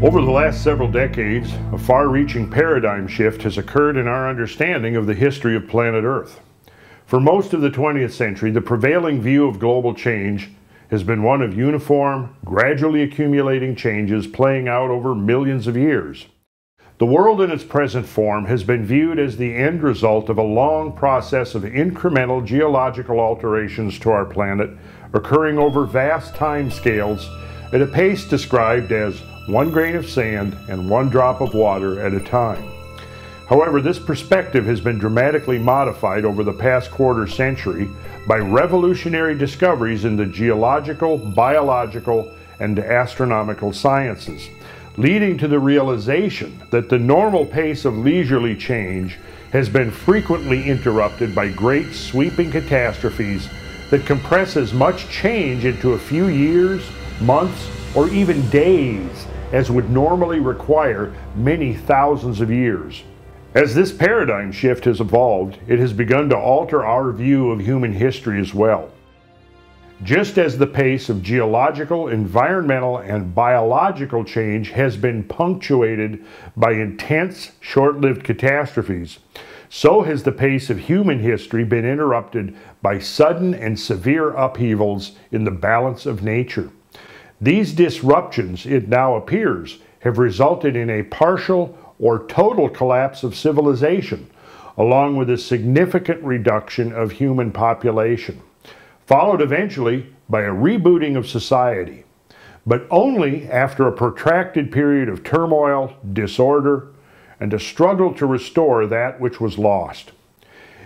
Over the last several decades, a far-reaching paradigm shift has occurred in our understanding of the history of planet Earth. For most of the 20th century, the prevailing view of global change has been one of uniform, gradually accumulating changes playing out over millions of years. The world in its present form has been viewed as the end result of a long process of incremental geological alterations to our planet occurring over vast time scales at a pace described as 1 grain of sand and 1 drop of water at a time. However, this perspective has been dramatically modified over the past quarter century by revolutionary discoveries in the geological, biological, and astronomical sciences, leading to the realization that the normal pace of leisurely change has been frequently interrupted by great sweeping catastrophes that compress as much change into a few years, months, or even days as would normally require many thousands of years. As this paradigm shift has evolved, it has begun to alter our view of human history as well. Just as the pace of geological, environmental, and biological change has been punctuated by intense, short-lived catastrophes, so has the pace of human history been interrupted by sudden and severe upheavals in the balance of nature. These disruptions, it now appears, have resulted in a partial or total collapse of civilization, along with a significant reduction of human population, followed eventually by a rebooting of society, but only after a protracted period of turmoil, disorder, and a struggle to restore that which was lost.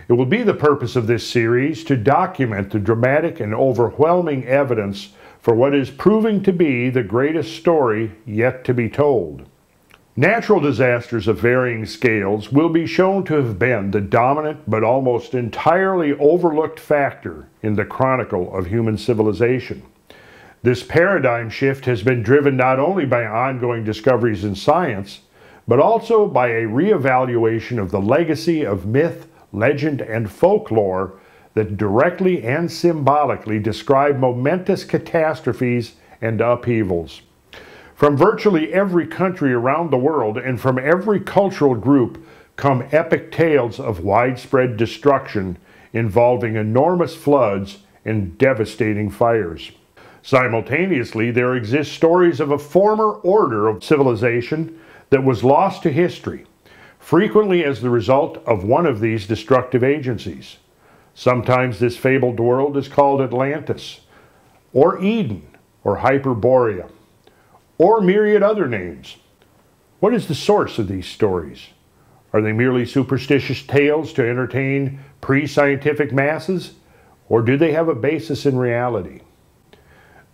It will be the purpose of this series to document the dramatic and overwhelming evidence for what is proving to be the greatest story yet to be told. Natural disasters of varying scales will be shown to have been the dominant but almost entirely overlooked factor in the chronicle of human civilization. This paradigm shift has been driven not only by ongoing discoveries in science, but also by a reevaluation of the legacy of myth, legend, and folklore that directly and symbolically describe momentous catastrophes and upheavals. From virtually every country around the world and from every cultural group come epic tales of widespread destruction involving enormous floods and devastating fires. Simultaneously, there exist stories of a former order of civilization that was lost to history, frequently as the result of one of these destructive agencies. Sometimes this fabled world is called Atlantis, or Eden, or Hyperborea, or myriad other names. What is the source of these stories? Are they merely superstitious tales to entertain pre-scientific masses, or do they have a basis in reality?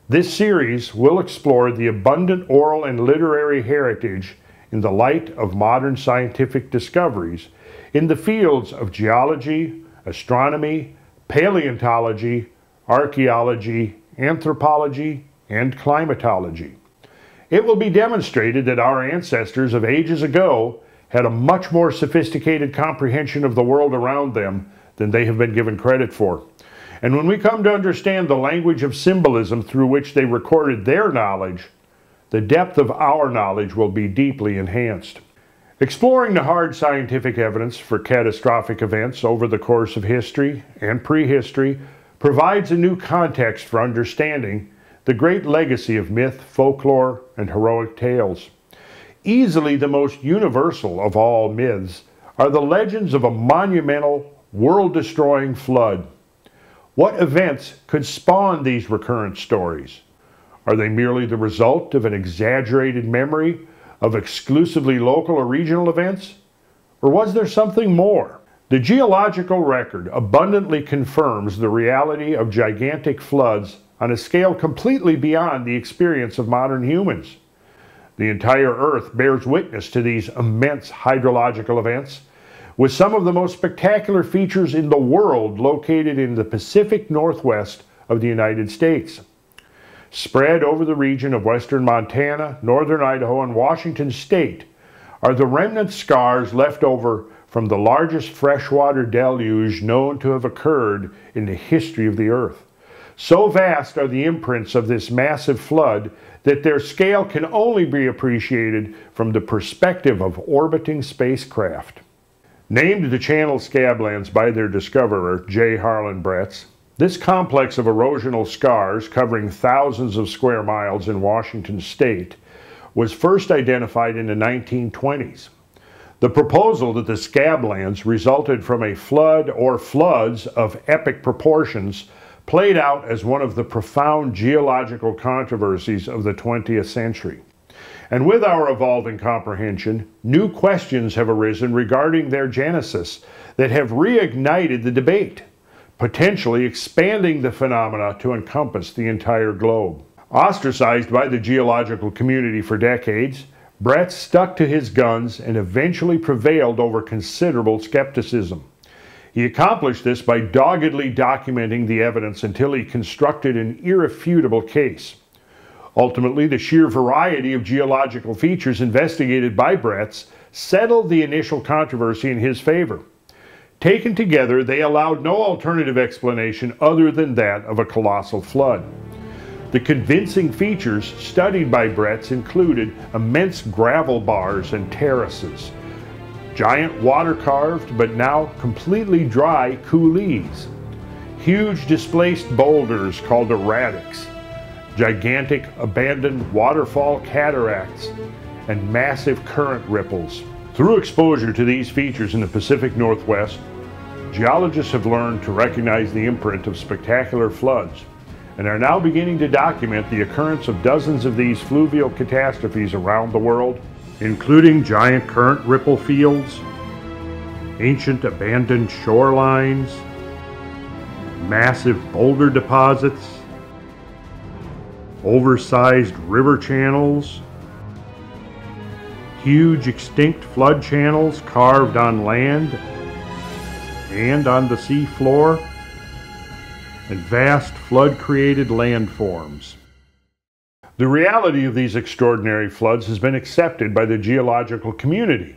This series will explore the abundant oral and literary heritage in the light of modern scientific discoveries in the fields of geology, astronomy, paleontology, archaeology, anthropology, and climatology. It will be demonstrated that our ancestors of ages ago had a much more sophisticated comprehension of the world around them than they have been given credit for. And when we come to understand the language of symbolism through which they recorded their knowledge, the depth of our knowledge will be deeply enhanced. Exploring the hard scientific evidence for catastrophic events over the course of history and prehistory provides a new context for understanding the great legacy of myth, folklore, and heroic tales. Easily the most universal of all myths are the legends of a monumental, world-destroying flood. What events could spawn these recurrent stories? Are they merely the result of an exaggerated memory of exclusively local or regional events? Or was there something more? The geological record abundantly confirms the reality of gigantic floods on a scale completely beyond the experience of modern humans. The entire Earth bears witness to these immense hydrological events, with some of the most spectacular features in the world located in the Pacific Northwest of the United States. Spread over the region of western Montana, northern Idaho, and Washington State are the remnant scars left over from the largest freshwater deluge known to have occurred in the history of the Earth. So vast are the imprints of this massive flood that their scale can only be appreciated from the perspective of orbiting spacecraft. Named the Channel Scablands by their discoverer, J. Harlan Bretz, this complex of erosional scars covering thousands of square miles in Washington state was first identified in the 1920s. The proposal that the scablands resulted from a flood or floods of epic proportions played out as one of the profound geological controversies of the 20th century. And with our evolving comprehension, new questions have arisen regarding their genesis that have reignited the debate, potentially expanding the phenomena to encompass the entire globe. Ostracized by the geological community for decades, Bretz stuck to his guns and eventually prevailed over considerable skepticism. He accomplished this by doggedly documenting the evidence until he constructed an irrefutable case. Ultimately, the sheer variety of geological features investigated by Bretz settled the initial controversy in his favor. Taken together, they allowed no alternative explanation other than that of a colossal flood. The convincing features studied by Bretz included immense gravel bars and terraces, giant water-carved but now completely dry coulees, huge displaced boulders called erratics, gigantic abandoned waterfall cataracts, and massive current ripples. Through exposure to these features in the Pacific Northwest, geologists have learned to recognize the imprint of spectacular floods and are now beginning to document the occurrence of dozens of these fluvial catastrophes around the world, including giant current ripple fields, ancient abandoned shorelines, massive boulder deposits, oversized river channels, huge extinct flood channels carved on land and on the sea floor, and vast flood-created landforms. The reality of these extraordinary floods has been accepted by the geological community,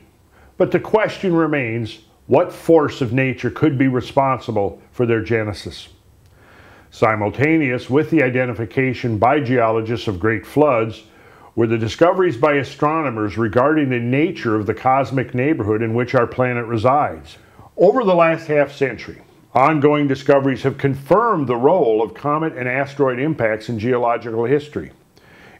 but the question remains, what force of nature could be responsible for their genesis? Simultaneous with the identification by geologists of great floods were the discoveries by astronomers regarding the nature of the cosmic neighborhood in which our planet resides. Over the last half-century, ongoing discoveries have confirmed the role of comet and asteroid impacts in geological history.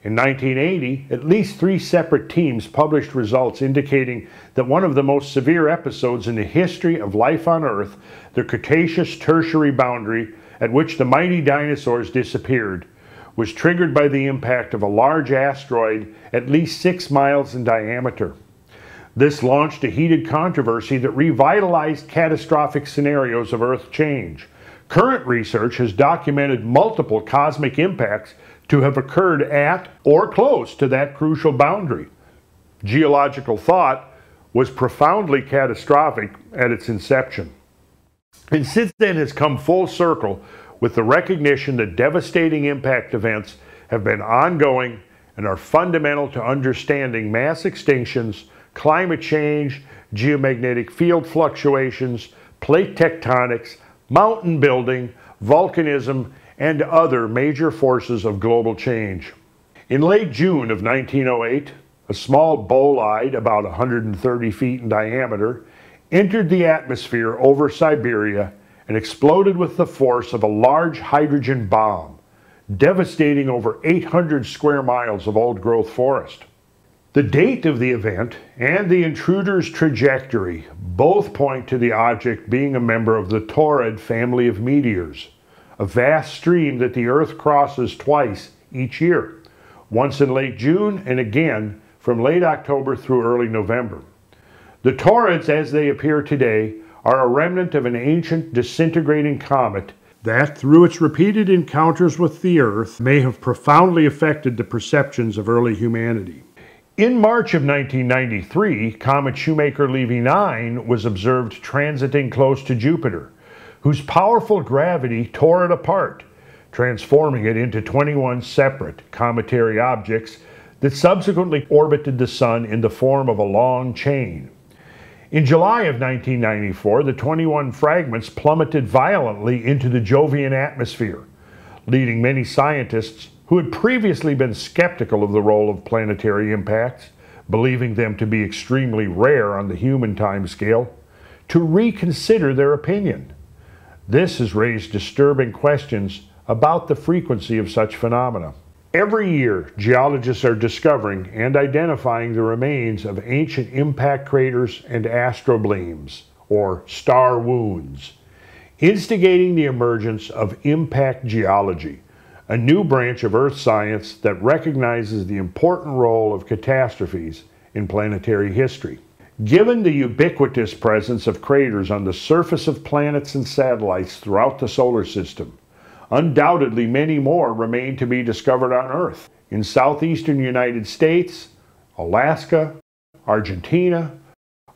In 1980, at least 3 separate teams published results indicating that one of the most severe episodes in the history of life on Earth, the Cretaceous-Tertiary boundary at which the mighty dinosaurs disappeared, was triggered by the impact of a large asteroid at least 6 miles in diameter. This launched a heated controversy that revitalized catastrophic scenarios of Earth change. Current research has documented multiple cosmic impacts to have occurred at or close to that crucial boundary. Geological thought was profoundly catastrophic at its inception, and since then has come full circle with the recognition that devastating impact events have been ongoing and are fundamental to understanding mass extinctions, climate change, geomagnetic field fluctuations, plate tectonics, mountain building, volcanism, and other major forces of global change. In late June of 1908, a small bolide, about 130 feet in diameter, entered the atmosphere over Siberia and exploded with the force of a large hydrogen bomb, devastating over 800 square miles of old-growth forest. The date of the event and the intruder's trajectory both point to the object being a member of the Taurid family of meteors, a vast stream that the Earth crosses twice each year, once in late June and again from late October through early November. The Taurids, as they appear today, are a remnant of an ancient disintegrating comet that, through its repeated encounters with the Earth, may have profoundly affected the perceptions of early humanity. In March of 1993, comet Shoemaker-Levy 9 was observed transiting close to Jupiter, whose powerful gravity tore it apart, transforming it into 21 separate cometary objects that subsequently orbited the Sun in the form of a long chain. In July of 1994, the 21 fragments plummeted violently into the Jovian atmosphere, leading many scientists who had previously been skeptical of the role of planetary impacts, believing them to be extremely rare on the human timescale, to reconsider their opinion. This has raised disturbing questions about the frequency of such phenomena. Every year, geologists are discovering and identifying the remains of ancient impact craters and astroblems, or star wounds, instigating the emergence of impact geology, a new branch of Earth science that recognizes the important role of catastrophes in planetary history. Given the ubiquitous presence of craters on the surface of planets and satellites throughout the solar system, undoubtedly many more remain to be discovered on Earth. In southeastern United States, Alaska, Argentina,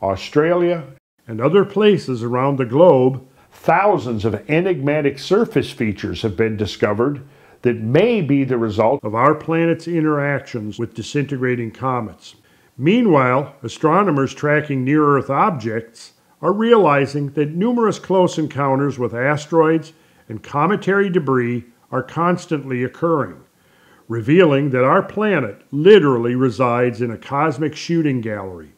Australia, and other places around the globe, thousands of enigmatic surface features have been discovered that may be the result of our planet's interactions with disintegrating comets. Meanwhile, astronomers tracking near-Earth objects are realizing that numerous close encounters with asteroids and cometary debris are constantly occurring, revealing that our planet literally resides in a cosmic shooting gallery,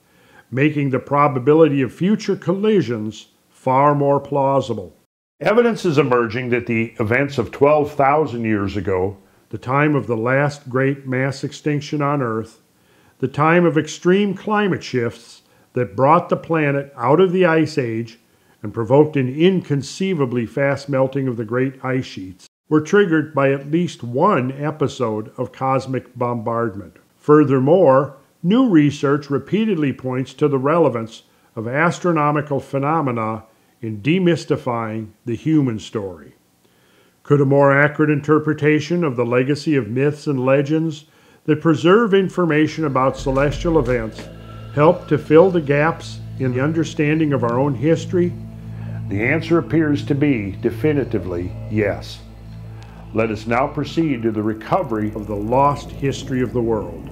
making the probability of future collisions far more plausible. Evidence is emerging that the events of 12,000 years ago, the time of the last great mass extinction on Earth, the time of extreme climate shifts that brought the planet out of the Ice Age and provoked an inconceivably fast melting of the great ice sheets, were triggered by at least one episode of cosmic bombardment. Furthermore, new research repeatedly points to the relevance of astronomical phenomena in demystifying the human story. Could a more accurate interpretation of the legacy of myths and legends that preserve information about celestial events help to fill the gaps in the understanding of our own history? The answer appears to be definitively yes. Let us now proceed to the recovery of the lost history of the world.